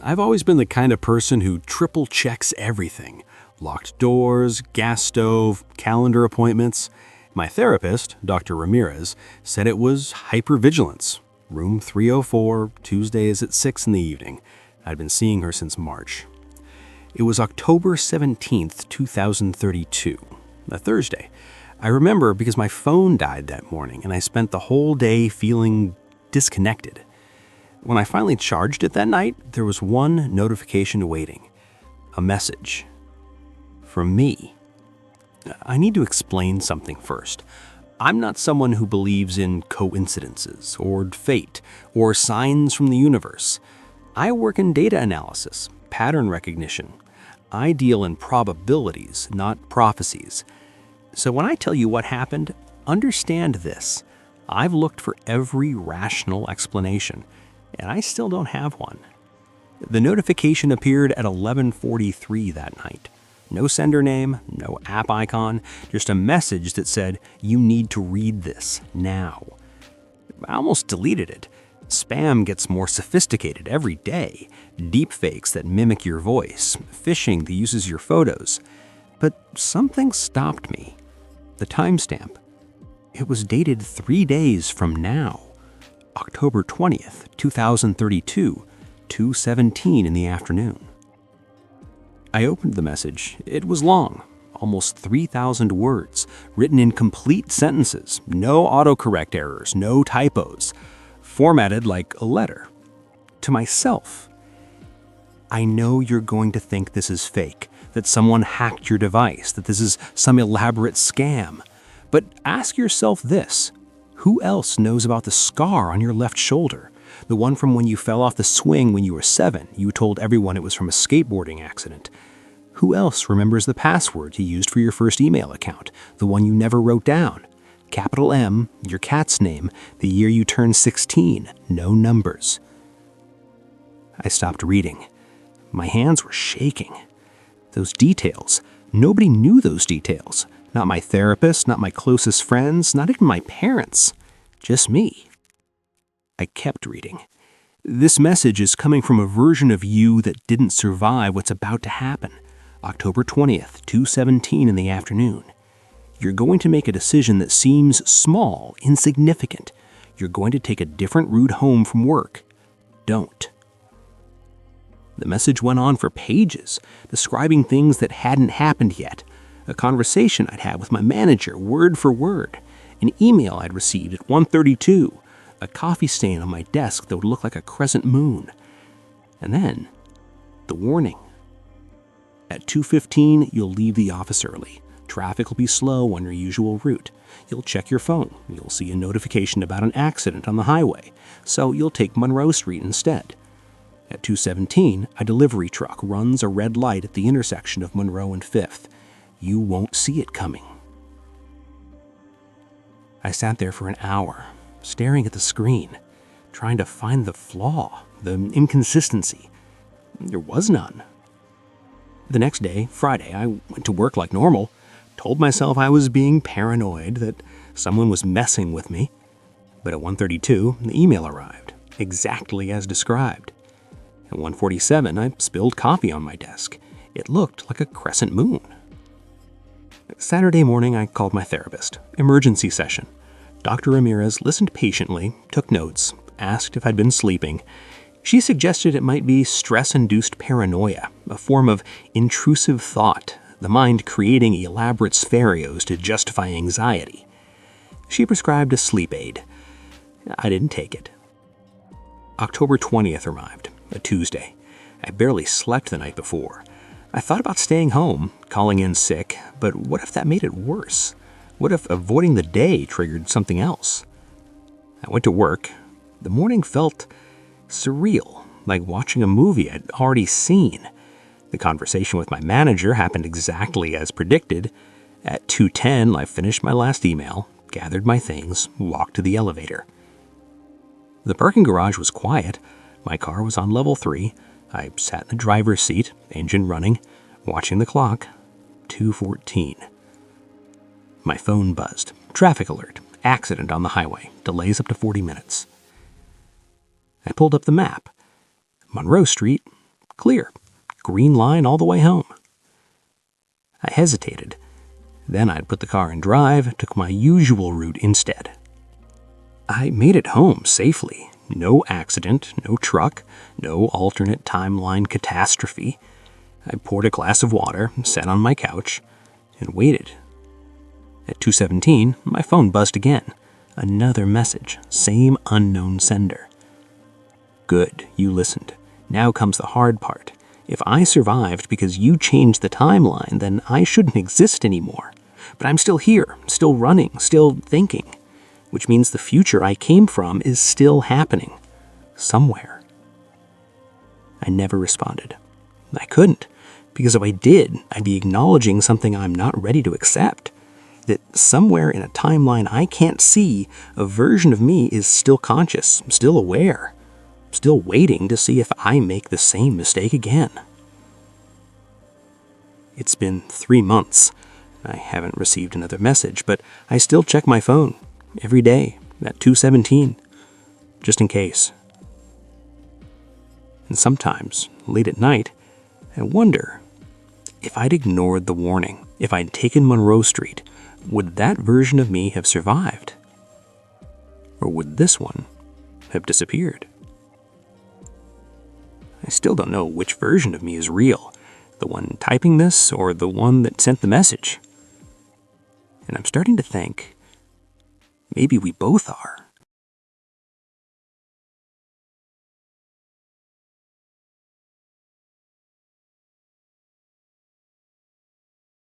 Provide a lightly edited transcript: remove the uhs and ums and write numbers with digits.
I've always been the kind of person who triple checks everything. Locked doors, gas stove, calendar appointments. My therapist, Dr. Ramirez, said it was hypervigilance. Room 304, Tuesdays at 6 in the evening. I'd been seeing her since March. It was October 17th, 2032, a Thursday. I remember because my phone died that morning and I spent the whole day feeling disconnected. When I finally charged it that night, there was one notification waiting. A message. From me. I need to explain something first. I'm not someone who believes in coincidences, or fate, or signs from the universe. I work in data analysis, pattern recognition. I deal in probabilities, not prophecies. So when I tell you what happened, understand this. I've looked for every rational explanation, and I still don't have one. The notification appeared at 11:43 that night. No sender name, no app icon, just a message that said, "You need to read this now." I almost deleted it. Spam gets more sophisticated every day. Deepfakes that mimic your voice, phishing that uses your photos. But something stopped me. The timestamp. It was dated 3 days from now. October 20th, 2032, 2:17 in the afternoon. I opened the message. It was long, almost 3,000 words, written in complete sentences, no autocorrect errors, no typos, formatted like a letter. To myself. I know you're going to think this is fake, that someone hacked your device, that this is some elaborate scam. But ask yourself this. Who else knows about the scar on your left shoulder? The one from when you fell off the swing when you were 7. You told everyone it was from a skateboarding accident. Who else remembers the password you used for your first email account? The one you never wrote down? Capital M, your cat's name, the year you turned 16, no numbers. I stopped reading. My hands were shaking. Those details, nobody knew those details. Not my therapist, not my closest friends, not even my parents. Just me. I kept reading. This message is coming from a version of you that didn't survive what's about to happen. October 20th, 2:17 in the afternoon. You're going to make a decision that seems small, insignificant. You're going to take a different route home from work. Don't. The message went on for pages, describing things that hadn't happened yet. A conversation I'd had with my manager, word for word. An email I'd received at 1:32. A coffee stain on my desk that would look like a crescent moon. And then, the warning. At 2:15, you'll leave the office early. Traffic will be slow on your usual route. You'll check your phone. You'll see a notification about an accident on the highway, so you'll take Monroe Street instead. At 2:17, a delivery truck runs a red light at the intersection of Monroe and 5th. You won't see it coming. I sat there for an hour, staring at the screen, trying to find the flaw, the inconsistency. There was none. The next day, Friday, I went to work like normal, told myself I was being paranoid, that someone was messing with me. But at 1:32, the email arrived, exactly as described. At 1:47, I spilled coffee on my desk. It looked like a crescent moon. Saturday morning, I called my therapist. Emergency session. Dr. Ramirez listened patiently, took notes, asked if I'd been sleeping. She suggested it might be stress-induced paranoia, a form of intrusive thought, the mind creating elaborate scenarios to justify anxiety. She prescribed a sleep aid. I didn't take it. October 20th arrived, a Tuesday. I barely slept the night before. I thought about staying home, calling in sick, but what if that made it worse? What if avoiding the day triggered something else? I went to work. The morning felt surreal, like watching a movie I'd already seen. The conversation with my manager happened exactly as predicted. At 2:10, I finished my last email, gathered my things, walked to the elevator. The parking garage was quiet. My car was on level 3. I sat in the driver's seat, engine running, watching the clock. 2:14. My phone buzzed. Traffic alert. Accident on the highway. Delays up to 40 minutes. I pulled up the map. Monroe Street, Clear. Green line all the way home. I hesitated. Then I'd put the car in drive, took my usual route instead. I made it home safely. No accident, no truck, no alternate timeline catastrophe. I poured a glass of water, sat on my couch, and waited. At 2:17, my phone buzzed again. Another message, same unknown sender. Good, you listened. Now comes the hard part. If I survived because you changed the timeline, then I shouldn't exist anymore. But I'm still here, still running, still thinking, which means the future I came from is still happening. Somewhere. I never responded. I couldn't, because if I did, I'd be acknowledging something I'm not ready to accept. That somewhere in a timeline I can't see, a version of me is still conscious, still aware, still waiting to see if I make the same mistake again. It's been 3 months. I haven't received another message, but I still check my phone every day at 2:17, just in case. And sometimes, late at night, I wonder if I'd ignored the warning, if I'd taken Monroe Street, would that version of me have survived? Or would this one have disappeared? I still don't know which version of me is real, the one typing this or the one that sent the message. And I'm starting to think maybe we both are.